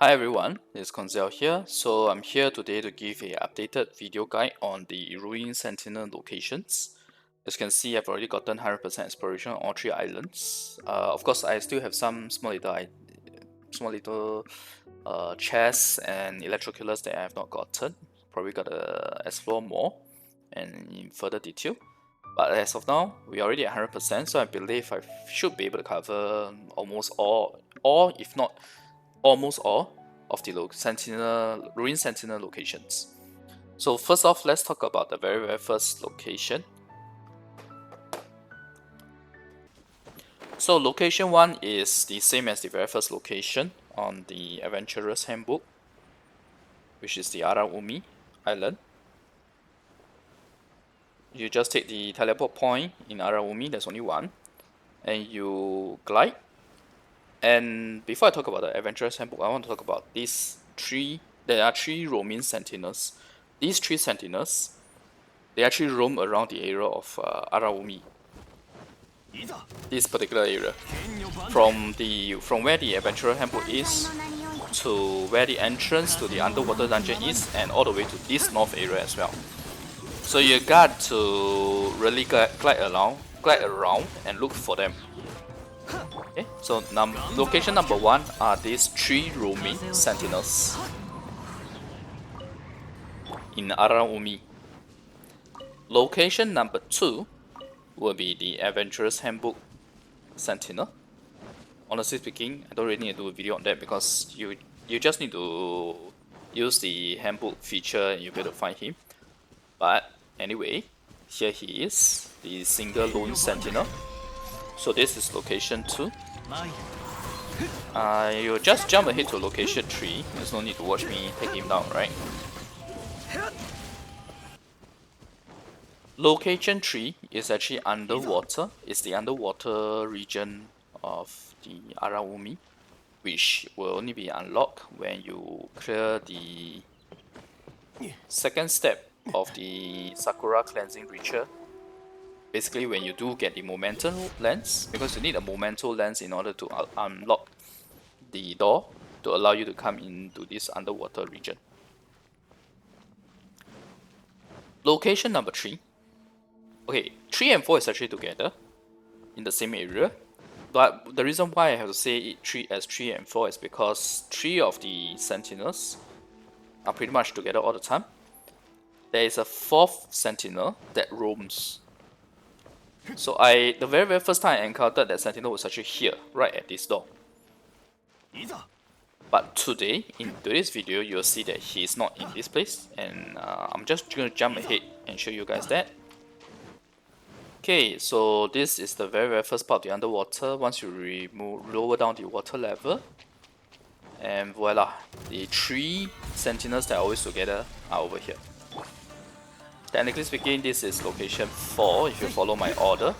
Hi everyone, it's Koinzell here. So I'm here today to give a updated video guide on the Ruin Sentinel locations. As you can see, I've already gotten 100% exploration on all 3 islands. Of course, I still have some small little chests and Electro killers that I have not gotten. Probably gotta explore more and in further detail. But as of now, we're already at 100%, so I believe I should be able to cover almost all, or if not almost all, of the Ruin Sentinel locations. So first off, let's talk about the very first location. So location 1 is the same as the very first location on the Adventurer's Handbook, which is the Araumi Island. You just take the teleport point in Araumi, there's only one, and you glide. And before I talk about the Adventurer's Handbook, I want to talk about these 3. There are 3 roaming sentinels. These 3 sentinels, they actually roam around the area of Araumi. This particular area. From where the Adventurer Handbook is, to where the entrance to the underwater dungeon is, and all the way to this north area as well. So you got to really glide around and look for them. Okay, so location number 1 are these 3 roaming sentinels in Araumi. Location number 2 will be the Adventurer's Handbook Sentinel. Honestly speaking, I don't really need to do a video on that because you just need to use the handbook feature and you'll be able to find him. But anyway, here he is, the single lone sentinel. So this is location 2. You'll just jump ahead to location 3. There's no need to watch me take him down, right? Location 3 is actually underwater. It's the underwater region of the Araumi, which will only be unlocked when you clear the second step of the Sakura cleansing ritual. Basically, when you do get the momentum lens, because you need a momentum lens in order to unlock the door to allow you to come into this underwater region. Location number 3. Okay, 3 and 4 is actually together in the same area. But the reason why I have to say it 3 and 4 is because 3 of the sentinels are pretty much together all the time. There is a 4th sentinel that roams. So the very first time I encountered that sentinel was actually here, right at this door. But today, in today's video, you'll see that he is not in this place, and I'm just gonna jump ahead and show you guys that. Okay, so this is the very first part of the underwater. Once you lower down the water level, and voila, the 3 sentinels that are always together are over here. Technically speaking, this is location 4 if you follow my order,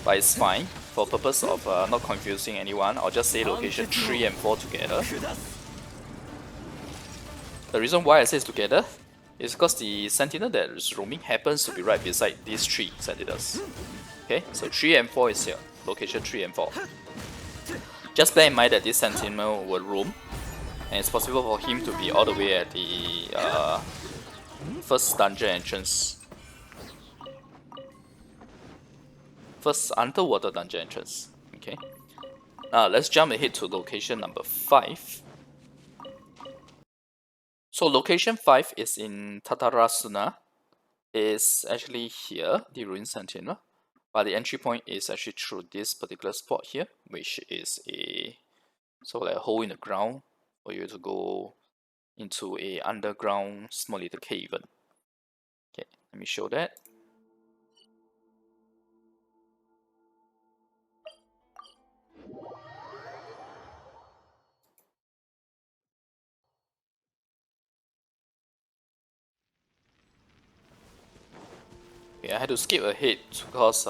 but it's fine. For purpose of not confusing anyone, I'll just say location 3 and 4 together. The reason why I say it's together is because the sentinel that is roaming happens to be right beside these 3 sentinels. Okay, so 3 and 4 is here, location 3 and 4. Just bear in mind that this sentinel will roam, and it's possible for him to be all the way at the first dungeon entrance. First underwater dungeon entrance. Okay. Now let's jump ahead to location number 5. So location 5 is in Tatarasuna. It's actually here, the Ruin Sentinel. But the entry point is actually through this particular spot here, which is a sort of like a hole in the ground for you to go into a underground small little cave. Okay, let me show that. Okay, I had to skip ahead because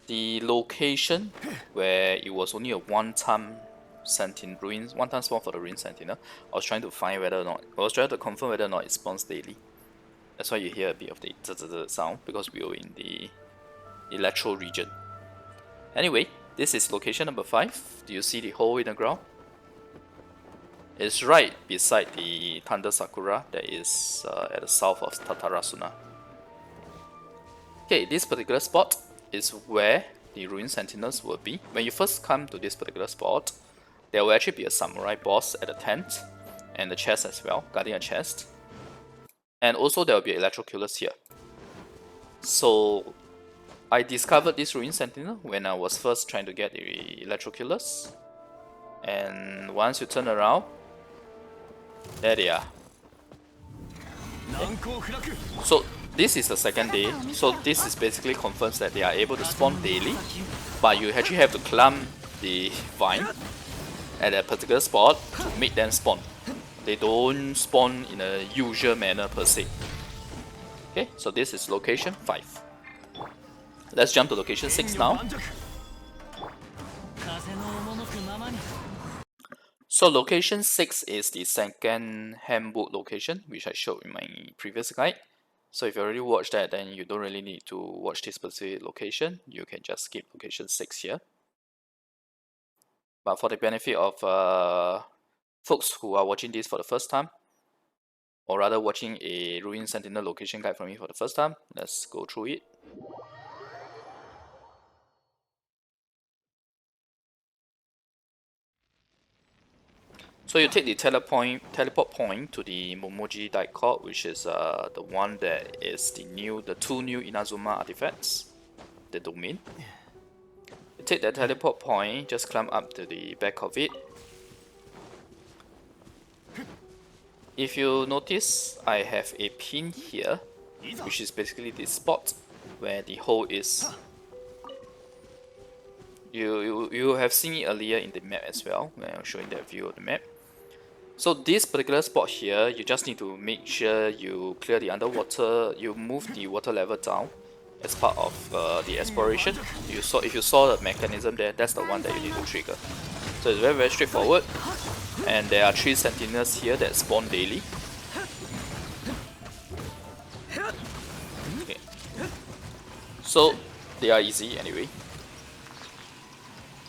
the location where it was only a one-time one-time spawn for the Ruin Sentinel, I was trying to find whether or not, I was trying to confirm whether or not it spawns daily. That's why you hear a bit of the sound, because we were in the Electro region. Anyway, this is location number 5. Do you see the hole in the ground? It's right beside the Thunder Sakura that is at the south of Tatarasuna. Okay, this particular spot is where the Ruin Sentinels will be. When you first come to this particular spot, there will actually be a samurai boss at the tent and the chest as well, guarding a chest. And also there will be Electro killers here. So I discovered this Ruin Sentinel when I was first trying to get the Electro killers. And once you turn around, there they are. Okay. So this is the second day, so this is basically confirms that they are able to spawn daily, but you actually have to climb the vine at a particular spot to make them spawn. They don't spawn in a usual manner per se. Okay, so this is location 5. Let's jump to location 6 now. So location 6 is the second handbook location, which I showed in my previous guide. So if you already watched that, then you don't really need to watch this specific location. You can just skip location 6 here. But for the benefit of folks who are watching this for the first time, or rather watching a Ruin Sentinel location guide from me for the first time, let's go through it. So you take the teleport point to the Momoji Dike Court, which is the one that is the two new Inazuma artifacts, the domain. You take that teleport point, just climb up to the back of it. If you notice, I have a pin here, which is basically the spot where the hole is. You have seen it earlier in the map as well, when I was showing that view of the map. So this particular spot here, you just need to make sure you clear the underwater, you move the water level down as part of the exploration. If you saw the mechanism there, that's the one that you need to trigger. So it's very straightforward, and there are 3 sentinels here that spawn daily. Okay. So they are easy anyway.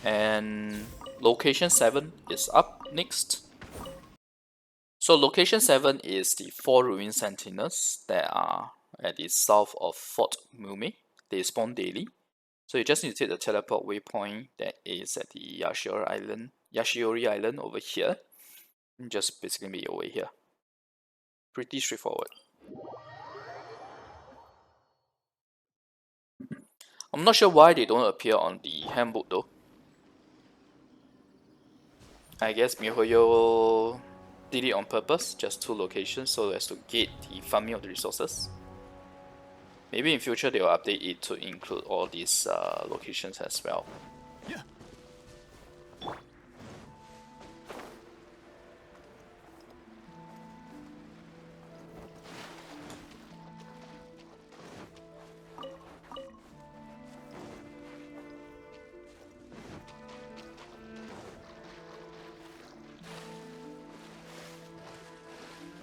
And location 7 is up next. So location 7 is the 4 Ruin Sentinels that are at the south of Fort Mume. They spawn daily. So you just need to take the teleport waypoint that is at the Yashiori Island over here. And just basically make your way here. Pretty straightforward. I'm not sure why they don't appear on the handbook though. I guess MiHoYo did it on purpose, just 2 locations so as to gate the farming of the resources. Maybe in future they will update it to include all these locations as well.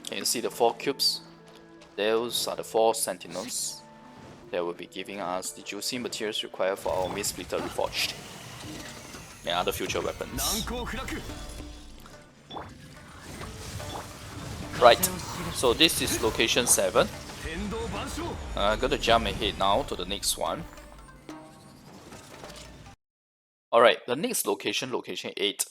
Can you see the 4 cubes? Those are the 4 sentinels that will be giving us the juicy materials required for our Mist Splitter Reforged and other future weapons. Right, so this is location 7. I'm gonna jump ahead now to the next one. Alright, the next location, location 8,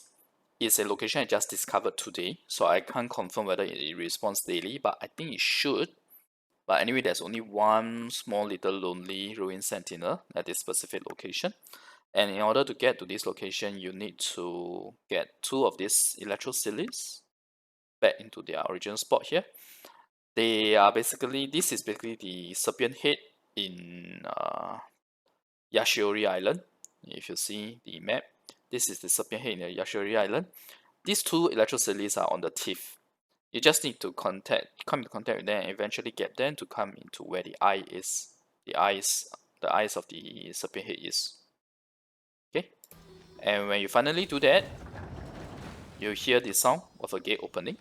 is a location I just discovered today, so I can't confirm whether it responds daily, but I think it should. But anyway, there's only one small little lonely Ruin Sentinel at this specific location. And in order to get to this location, you need to get 2 of these Electro back into their original spot here. They are basically, this is basically the serpent head in Yashiori Island. If you see the map, this is the serpent head in the Yashiori Island. These 2 Electro are on the teeth. You just need to come into contact with them and eventually get them to come into where the eye is. The eyes of the serpent head is. Okay? And when you finally do that, you hear the sound of a gate opening.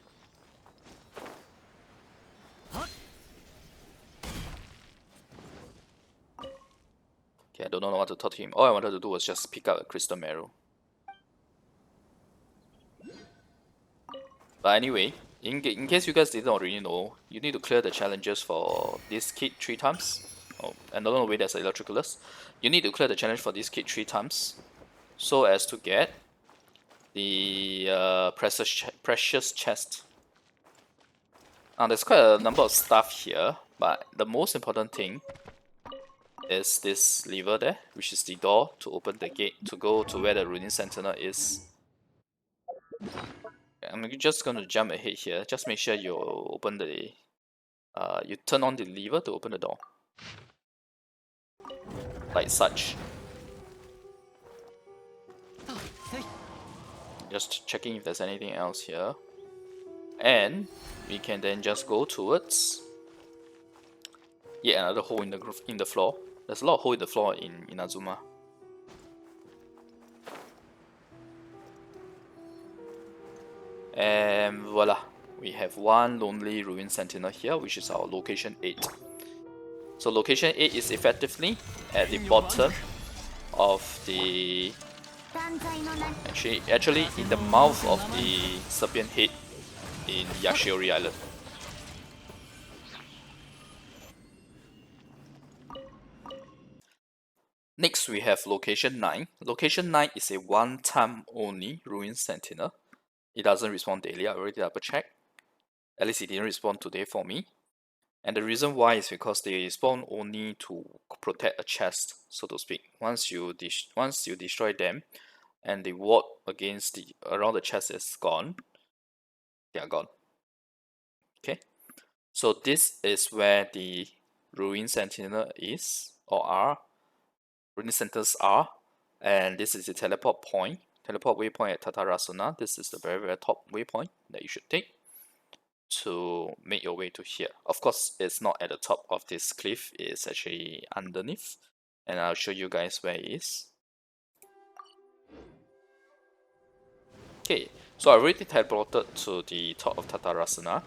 Okay, I don't know what to talk to him. All I wanted to do was just pick up a crystal marrow. But anyway, in case you guys didn't already know, you need to clear the challenges for this kit 3 times. Oh, another way that's Electroculus. You need to clear the challenge for this kit 3 times, so as to get the precious chest. Now there's quite a number of stuff here, but the most important thing is this lever there, which is the door to open the gate to go to where the Ruining Sentinel is. I'm just gonna jump ahead here. Just make sure you open the you turn on the lever to open the door, like such. Just checking if there's anything else here, and we can then just go towards yet another hole in the floor. There's a lot of hole in the floor in Inazuma. And voila, we have one lonely ruin sentinel here, which is our location 8. So location 8 is effectively at the bottom of the actually in the mouth of the serpent head in Yashiori Island. Next we have location 9. Location 9 is a one-time only ruin sentinel. It doesn't respawn daily, I already double checked. At least it didn't respawn today for me. And the reason why is because they spawn only to protect a chest, so to speak. Once you destroy them, and the ward against the around the chest is gone, they are gone. Okay, so this is where the ruin sentinel is or are. Ruin sentinels are, and this is the teleport point. Teleport waypoint at Tatarasuna. This is the very top waypoint that you should take to make your way to here. Of course, it's not at the top of this cliff, it's actually underneath, and I'll show you guys where it is. Okay, so I already teleported to the top of Tatarasuna.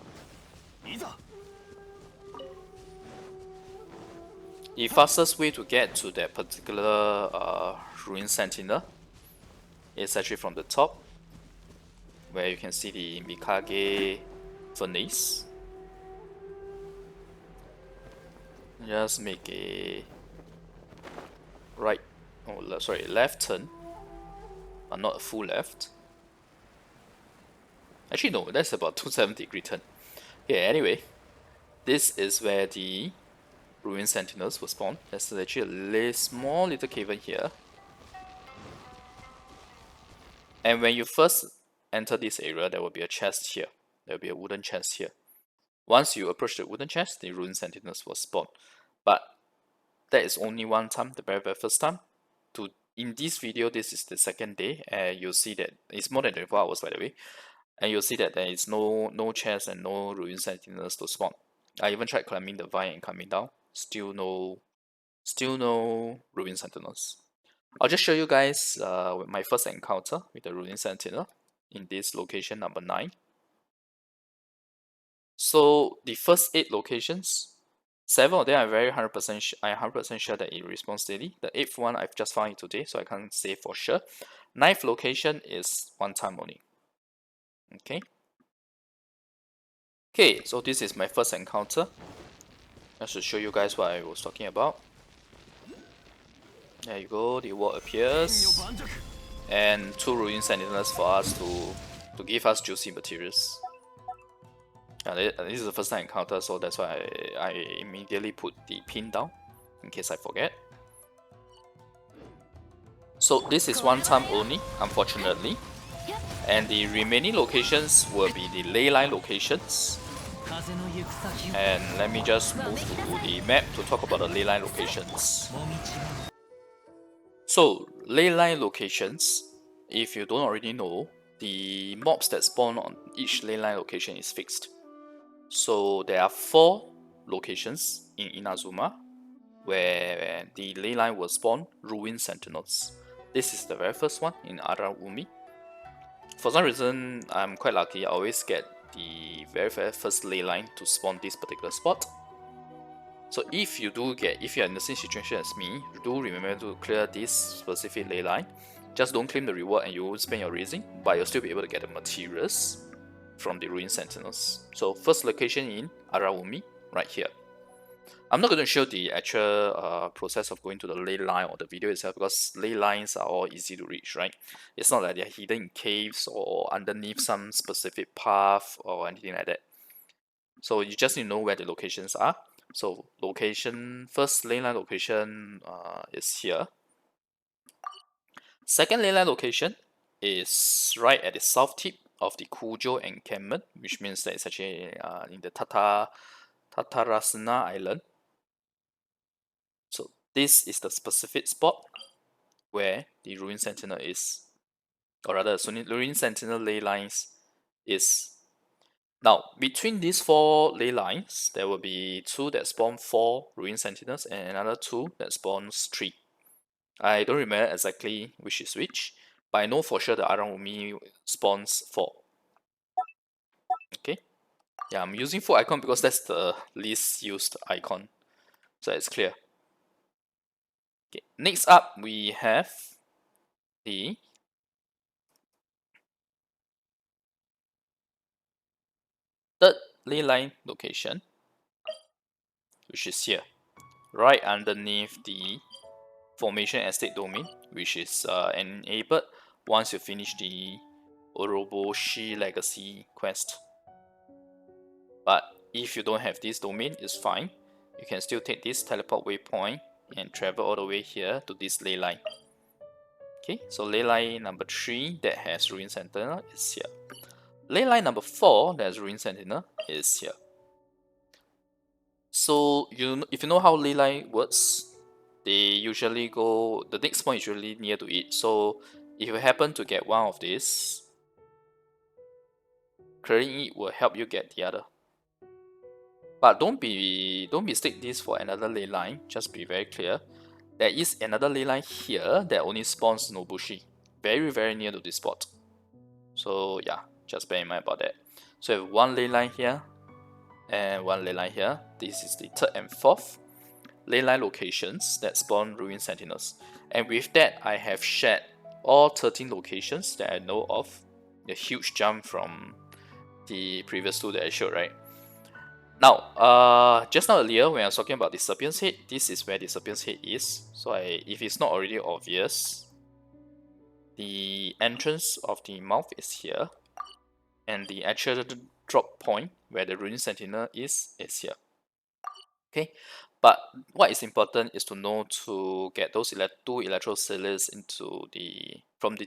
The fastest way to get to that particular ruin sentinel is actually from the top, where you can see the Mikage furnace. Just make a left turn, but not a full left. Actually no, that's about 270-degree turn. Okay, anyway, this is where the ruin sentinels will spawn. There's actually a small little cave here. And when you first enter this area, there will be a chest here. There will be a wooden chest here. Once you approach the wooden chest, the ruin sentinels will spawn. But that is only one time, the very first time. In this video, this is the second day, and you'll see that it's more than 24 hours by the way. And you'll see that there is no chest and no ruin sentinels to spawn. I even tried climbing the vine and coming down. Still no ruin sentinels. I'll just show you guys my first encounter with the ruin sentinel in this location number 9. So the first 8 locations, 7 of them I'm 100% sure that it responds daily. The 8th one I've just found it today, so I can't say for sure. 9th location is one time only. Okay, so this is my first encounter. Just to show you guys what I was talking about. There you go, the wall appears, and 2 ruin sentinels for us to give us juicy materials. This is the first time encounter, so that's why I immediately put the pin down in case I forget. So this is one time only, unfortunately, and the remaining locations will be the Leyline locations. And let me just move to the map to talk about the Leyline locations. So Leyline locations, if you don't already know, the mobs that spawn on each Leyline location is fixed. So there are 4 locations in Inazuma where the Leyline will spawn ruin sentinels. This is the very first one in Araumi. For some reason, I'm quite lucky. I always get the very first Leyline to spawn this particular spot. So if you're in the same situation as me, do remember to clear this specific Leyline. Just don't claim the reward and you won't spend your raising, but you'll still be able to get the materials. from the Ruin Sentinels. So first location in Araumi, right here. I'm not going to show the actual process of going to the ley line or the video itself, because ley lines are all easy to reach, right? It's not like they're hidden in caves or underneath some specific path or anything like that. So you just need to know where the locations are. So location, first ley line location is here. Second ley line location is right at the south tip of the Kujo encampment, which means that it's actually in the Tatarasana Island. So this is the specific spot where the Ruin Sentinel is, or rather, Ruin Sentinel ley lines is. Now, between these 4 ley lines, there will be 2 that spawn 4 Ruin Sentinels and another 2 that spawns 3. I don't remember exactly which is which, but I know for sure the Araumi spawns 4. Okay, yeah, I'm using full icon because that's the least used icon, so it's clear. Okay, next up we have the third ley line location, which is here, right underneath the formation estate domain, which is enabled once you finish the Oroboshi legacy quest. But if you don't have this domain, it's fine. You can still take this teleport waypoint and travel all the way here to this ley line. Okay, so ley line number 3 that has Ruin Sentinel is here. Ley line number 4 that has Ruin Sentinel is here. So if you know how ley line works, they usually go, the next point is usually near to it. So if you happen to get one of these, clearing it will help you get the other. But don't mistake this for another ley line. Just be very clear. There is another ley line here that only spawns Nobushi, very near to this spot. So yeah, just bear in mind about that. So you have one ley line here and one ley line here. This is the third and fourth ley line locations that spawn Ruin Sentinels. And with that, I have shared all 13 locations that I know of. A huge jump from the previous 2 that I showed, right? Now, just now earlier when I was talking about the Serpent's Head, this is where the Serpent's Head is. So if it's not already obvious, the entrance of the mouth is here, and the actual drop point where the Ruin Sentinel is here. Okay, but what is important is to know to get those 2 Electro Cilius into from the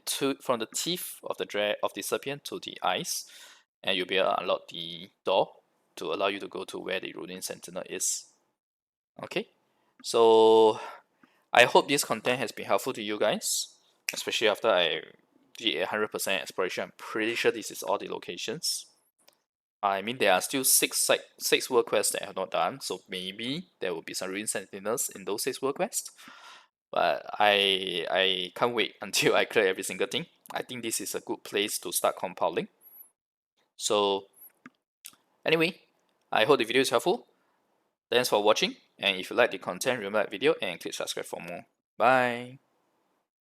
teeth of the Serpent to the eyes, and you'll be able to unlock the door to allow you to go to where the Ruin Sentinel is. Okay, so I hope this content has been helpful to you guys, especially after I did 100% exploration. I'm pretty sure this is all the locations. I mean, there are still 6 world quests that I have not done, so maybe there will be some Ruin Sentinels in those 6 world quests. But I can't wait until I clear every single thing. I think this is a good place to start compiling. So anyway, I hope the video is helpful. Thanks for watching, and if you like the content, remember that video and click subscribe for more. Bye!